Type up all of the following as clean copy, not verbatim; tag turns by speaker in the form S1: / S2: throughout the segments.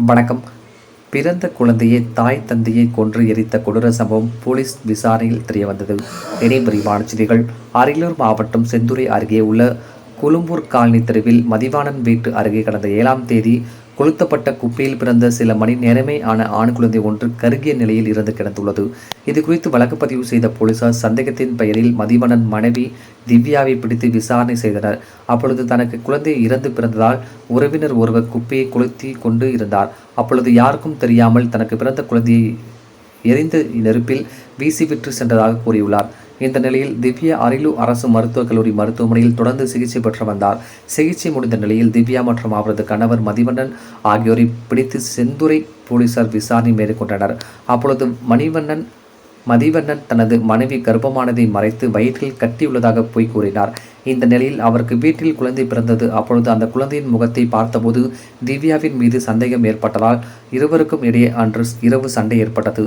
S1: வணக்கம். பிறந்த குழந்தையை தாய் தந்தையை கொன்று எரித்த கொடூர சம்பவம் போலீஸ் விசாரணையில் தெரியவந்தது. இனி விரிவான செய்திகள். அரியலூர் மாவட்டம் செந்துறை அருகே உள்ள குளும்பூர் காலனி தெருவில் மதிவாணன் வீட்டு அருகே கடந்த 7ஆம் தேதி கொளுத்தப்பட்ட குப்பையில் பிறந்த சில மணி நேரமே ஆன ஆண் குழந்தை ஒன்று கருகிய நிலையில் இறந்து கிடந்துள்ளது. இதுகுறித்து வழக்கு பதிவு செய்த போலீசார் சந்தேகத்தின் பெயரில் மதிவாணன் மனைவி திவ்யாவை பிடித்து விசாரணை செய்தனர். அப்பொழுது தனக்கு குழந்தை இறந்து பிறந்ததால் உறவினர் ஒருவர் குப்பையை கொளுத்தி கொண்டு இருந்தார். அப்பொழுது யாருக்கும் தெரியாமல் தனக்கு பிறந்த குழந்தையை எரிந்த நெருப்பில் வீசிவிட்டு சென்றதாக கூறியுள்ளார். இந்த நிலையில் திவ்யா அரியலூர் அரசு மருத்துவக் கல்லூரி மருத்துவமனையில் தொடர்ந்து சிகிச்சை பெற்று வந்தார். சிகிச்சை முடிந்த நிலையில் திவ்யா மற்றும் அவரது கணவர் மதிவண்ணன் ஆகியோரை பிடித்து செந்துறை போலீசார் விசாரணை மேற்கொண்டனர். அப்பொழுது மதிவண்ணன் தனது மனைவி கர்ப்பமானதை மறைத்து வயிற்றில் கட்டியுள்ளதாக பொய் கூறினார். இந்த நிலையில் அவருக்கு வீட்டில் குழந்தை பிறந்தது. அப்பொழுது அந்த குழந்தையின் முகத்தை பார்த்தபோது திவ்யாவின் மீது சந்தேகம் ஏற்பட்டதால் இருவருக்கும் இடையே அன்று இரவு சண்டை ஏற்பட்டது.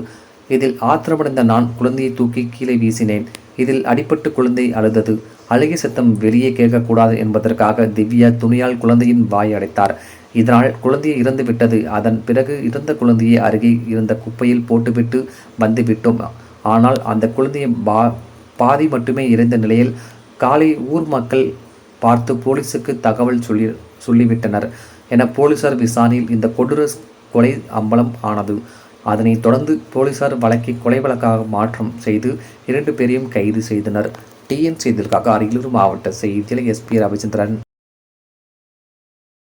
S1: இதில் ஆத்திரமடைந்த நான் குழந்தையை தூக்கி கீழே வீசினேன். இதில் அடிபட்டு குழந்தை அழுதது. அழுகை சத்தம் வெளியே கேட்கக்கூடாது என்பதற்காக திவ்யா துணியால் குழந்தையின் வாய் அடைத்தார். இதனால் குழந்தையை இறந்து விட்டது. அதன் பிறகு இறந்த குழந்தையை அருகே இருந்த குப்பையில் போட்டுவிட்டு வந்து விட்டோம். ஆனால் அந்த குழந்தையை பாதி மட்டுமே இறந்த நிலையில் காலை ஊர் மக்கள் பார்த்து போலீஸுக்கு தகவல் சொல்லிவிட்டனர் என போலீசார் விசாரணையில் இந்த கொடூர கொலை அம்பலம் ஆனது. அதனைத் தொடர்ந்து போலீசார் வழக்கை கொலை வழக்காக மாற்றம் செய்து 2 பேரையும் கைது செய்தனர். டிஎன் செய்திகளுக்காக அரியலூர் மாவட்ட செய்தியில் SP ரவிச்சந்திரன்.